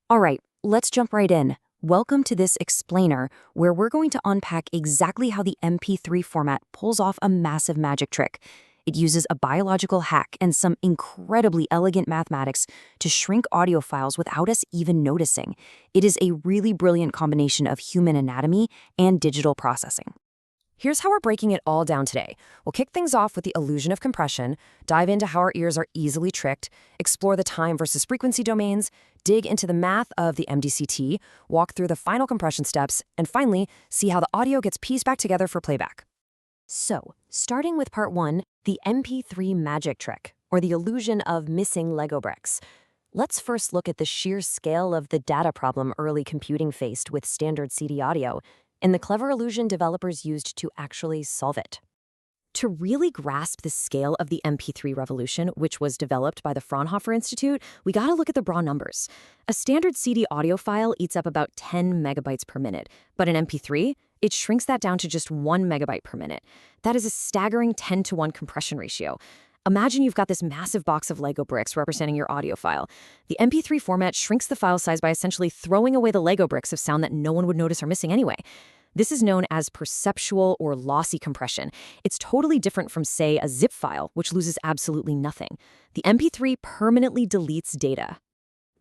All right, let's jump right in. Welcome to this explainer, where we're going to unpack exactly how the MP3 format pulls off a massive magic trick. It uses a biological hack and some incredibly elegant mathematics to shrink audio files without us even noticing. It is a really brilliant combination of human anatomy and digital processing. Here's how we're breaking it all down today. We'll kick things off with the illusion of compression, dive into how our ears are easily tricked, explore the time versus frequency domains, dig into the math of the MDCT, walk through the final compression steps, and finally, see how the audio gets pieced back together for playback. So, starting with part 1, the MP3 magic trick, or the illusion of missing Lego bricks. Let's first look at the sheer scale of the data problem early computing faced with standard CD audio, and the clever illusion developers used to actually solve it. To really grasp the scale of the MP3 revolution, which was developed by the Fraunhofer Institute, we gotta look at the raw numbers. A standard CD audio file eats up about 10 megabytes per minute, but an MP3, it shrinks that down to just 1 megabyte per minute. That is a staggering 10-to-1 compression ratio. Imagine you've got this massive box of Lego bricks representing your audio file. The MP3 format shrinks the file size by essentially throwing away the Lego bricks of sound that no one would notice are missing anyway. This is known as perceptual or lossy compression. It's totally different from, say, a zip file, which loses absolutely nothing. The MP3 permanently deletes data.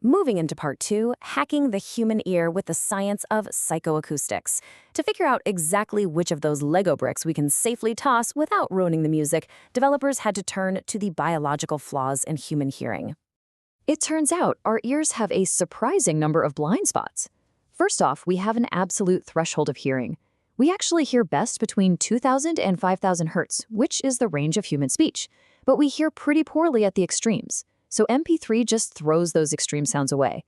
Moving into part 2, hacking the human ear with the science of psychoacoustics. To figure out exactly which of those Lego bricks we can safely toss without ruining the music, developers had to turn to the biological flaws in human hearing. It turns out our ears have a surprising number of blind spots. First off, we have an absolute threshold of hearing. We actually hear best between 2,000 and 5,000 hertz, which is the range of human speech. But we hear pretty poorly at the extremes. So MP3 just throws those extreme sounds away.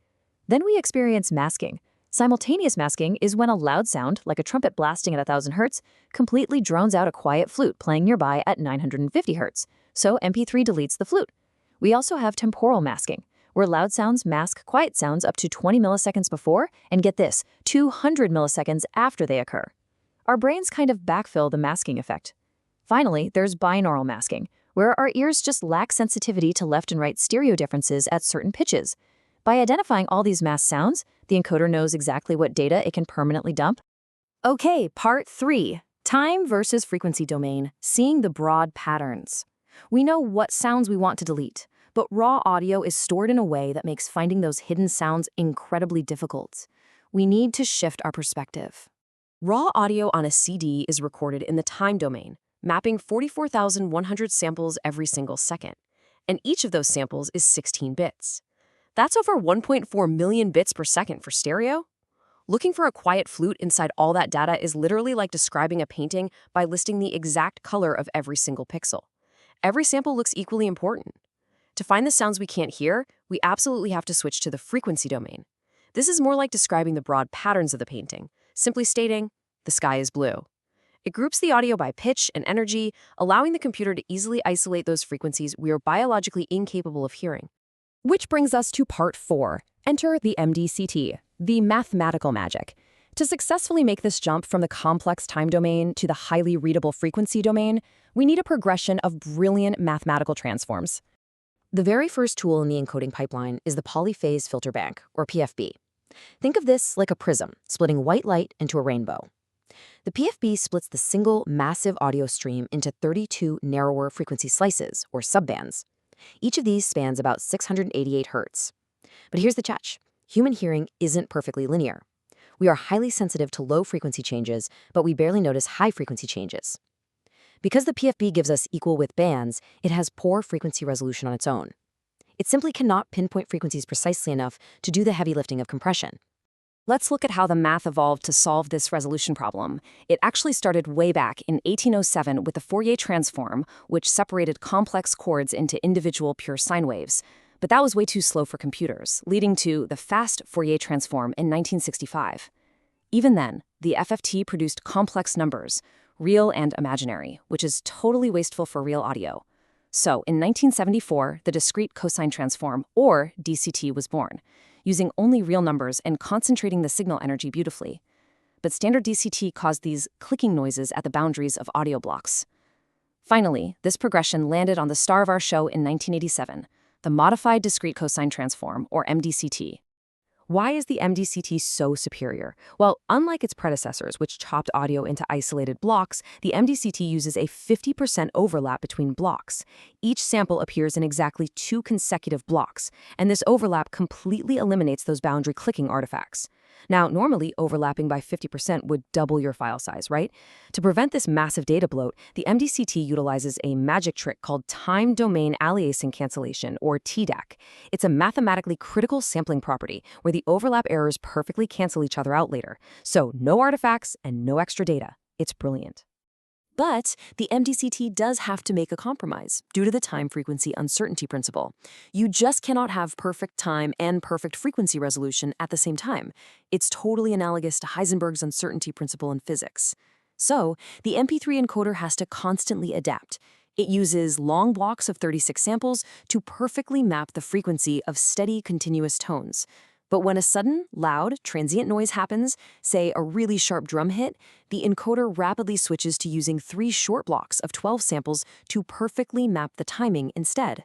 Then we experience masking. Simultaneous masking is when a loud sound, like a trumpet blasting at 1,000 hertz, completely drones out a quiet flute playing nearby at 950 hertz. So MP3 deletes the flute. We also have temporal masking, where loud sounds mask quiet sounds up to 20 milliseconds before, and get this, 200 milliseconds after they occur. Our brains kind of backfill the masking effect. Finally, there's binaural masking, where our ears just lack sensitivity to left and right stereo differences at certain pitches. By identifying all these masked sounds, the encoder knows exactly what data it can permanently dump. Okay, part 3, time versus frequency domain, seeing the broad patterns. We know what sounds we want to delete, but raw audio is stored in a way that makes finding those hidden sounds incredibly difficult. We need to shift our perspective. Raw audio on a CD is recorded in the time domain, mapping 44,100 samples every single second, and each of those samples is 16 bits. That's over 1.4 million bits per second for stereo. Looking for a quiet flute inside all that data is literally like describing a painting by listing the exact color of every single pixel. Every sample looks equally important. To find the sounds we can't hear, we absolutely have to switch to the frequency domain. This is more like describing the broad patterns of the painting, simply stating, the sky is blue. It groups the audio by pitch and energy, allowing the computer to easily isolate those frequencies we are biologically incapable of hearing. Which brings us to part 4. Enter the MDCT, the mathematical magic. To successfully make this jump from the complex time domain to the highly readable frequency domain, we need a progression of brilliant mathematical transforms. The very first tool in the encoding pipeline is the polyphase filter bank, or PFB. Think of this like a prism, splitting white light into a rainbow. The PFB splits the single massive audio stream into 32 narrower frequency slices, or subbands. Each of these spans about 688 hertz. But here's the catch. Human hearing isn't perfectly linear. We are highly sensitive to low frequency changes, but we barely notice high frequency changes. Because the PFB gives us equal width bands, it has poor frequency resolution on its own. It simply cannot pinpoint frequencies precisely enough to do the heavy lifting of compression. Let's look at how the math evolved to solve this resolution problem. It actually started way back in 1807 with the Fourier transform, which separated complex chords into individual pure sine waves. But that was way too slow for computers, leading to the fast Fourier transform in 1965. Even then, the FFT produced complex numbers, real and imaginary, which is totally wasteful for real audio. So, in 1974, the Discrete Cosine Transform, or DCT, was born, using only real numbers and concentrating the signal energy beautifully. But standard DCT caused these clicking noises at the boundaries of audio blocks. Finally, this progression landed on the star of our show in 1987, the Modified Discrete Cosine Transform, or MDCT. Why is the MDCT so superior? Well, unlike its predecessors, which chopped audio into isolated blocks, the MDCT uses a 50% overlap between blocks. Each sample appears in exactly 2 consecutive blocks, and this overlap completely eliminates those boundary clicking artifacts. Now, normally, overlapping by 50% would double your file size, right? To prevent this massive data bloat, the MDCT utilizes a magic trick called time domain aliasing cancellation, or TDAC. It's a mathematically critical sampling property where the overlap errors perfectly cancel each other out later. So, no artifacts and no extra data. It's brilliant. But the MDCT does have to make a compromise due to the time-frequency uncertainty principle. You just cannot have perfect time and perfect frequency resolution at the same time. It's totally analogous to Heisenberg's uncertainty principle in physics. So, the MP3 encoder has to constantly adapt. It uses long blocks of 36 samples to perfectly map the frequency of steady, continuous tones. But when a sudden, loud, transient noise happens, say a really sharp drum hit, the encoder rapidly switches to using 3 short blocks of 12 samples to perfectly map the timing instead.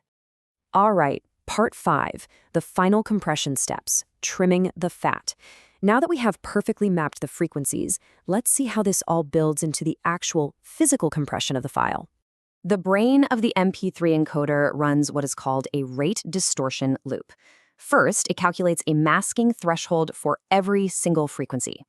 All right, part 5, the final compression steps, trimming the fat. Now that we have perfectly mapped the frequencies, let's see how this all builds into the actual physical compression of the file. The brain of the MP3 encoder runs what is called a rate distortion loop. First, it calculates a masking threshold for every single frequency.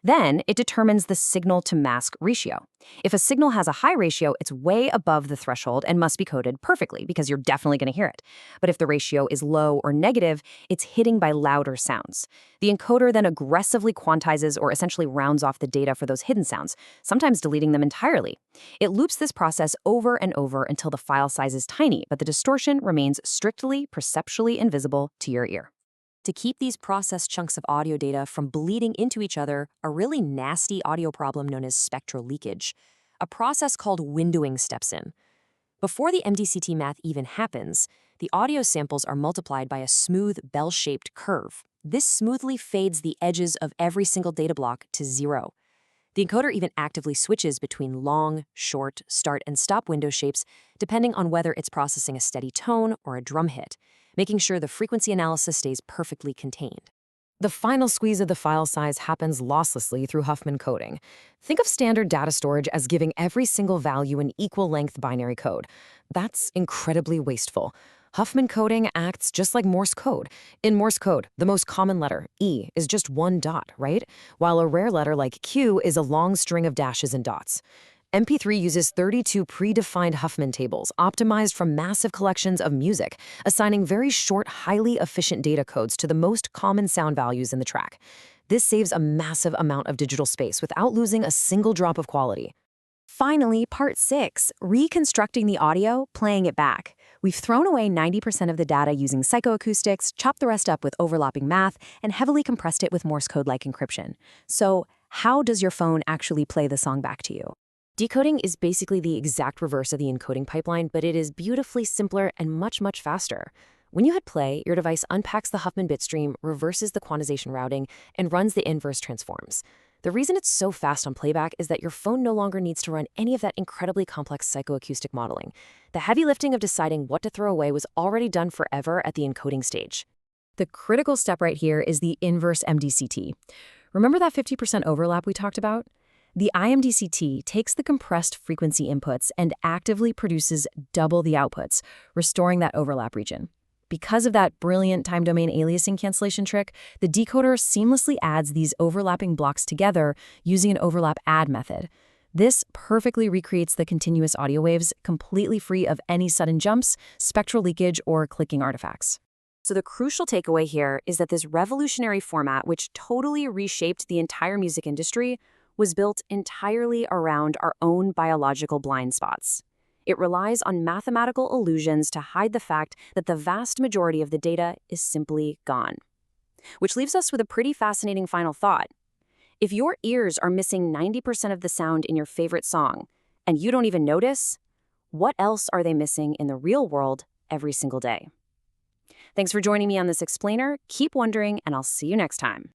Then, it determines the signal-to-mask ratio. If a signal has a high ratio, it's way above the threshold and must be coded perfectly because you're definitely going to hear it. But if the ratio is low or negative, it's hitting by louder sounds. The encoder then aggressively quantizes or essentially rounds off the data for those hidden sounds, sometimes deleting them entirely. It loops this process over and over until the file size is tiny, but the distortion remains strictly perceptually invisible to your ear. To keep these processed chunks of audio data from bleeding into each other, a really nasty audio problem known as spectral leakage. A process called windowing steps in. Before the MDCT math even happens, the audio samples are multiplied by a smooth bell-shaped curve. This smoothly fades the edges of every single data block to 0. The encoder even actively switches between long, short, start, and stop window shapes depending on whether it's processing a steady tone or a drum hit, making sure the frequency analysis stays perfectly contained. The final squeeze of the file size happens losslessly through Huffman coding. Think of standard data storage as giving every single value an equal-length binary code. That's incredibly wasteful. Huffman coding acts just like Morse code. In Morse code, the most common letter, E, is just 1 dot, right? While a rare letter like Q is a long string of dashes and dots. MP3 uses 32 predefined Huffman tables, optimized from massive collections of music, assigning very short, highly efficient data codes to the most common sound values in the track. This saves a massive amount of digital space without losing a single drop of quality. Finally, part 6, reconstructing the audio, playing it back. We've thrown away 90% of the data using psychoacoustics, chopped the rest up with overlapping math, and heavily compressed it with Morse code-like encryption. So, how does your phone actually play the song back to you? Decoding is basically the exact reverse of the encoding pipeline, but it is beautifully simpler and much, much faster. When you hit play, your device unpacks the Huffman bit stream, reverses the quantization routing, and runs the inverse transforms. The reason it's so fast on playback is that your phone no longer needs to run any of that incredibly complex psychoacoustic modeling. The heavy lifting of deciding what to throw away was already done forever at the encoding stage. The critical step right here is the inverse MDCT. Remember that 50% overlap we talked about? The IMDCT takes the compressed frequency inputs and actively produces double the outputs, restoring that overlap region. Because of that brilliant time domain aliasing cancellation trick, the decoder seamlessly adds these overlapping blocks together using an overlap add method. This perfectly recreates the continuous audio waves, completely free of any sudden jumps, spectral leakage, or clicking artifacts. So the crucial takeaway here is that this revolutionary format, which totally reshaped the entire music industry, was built entirely around our own biological blind spots. It relies on mathematical illusions to hide the fact that the vast majority of the data is simply gone. Which leaves us with a pretty fascinating final thought. If your ears are missing 90% of the sound in your favorite song, and you don't even notice, what else are they missing in the real world every single day? Thanks for joining me on this explainer. Keep wondering, and I'll see you next time.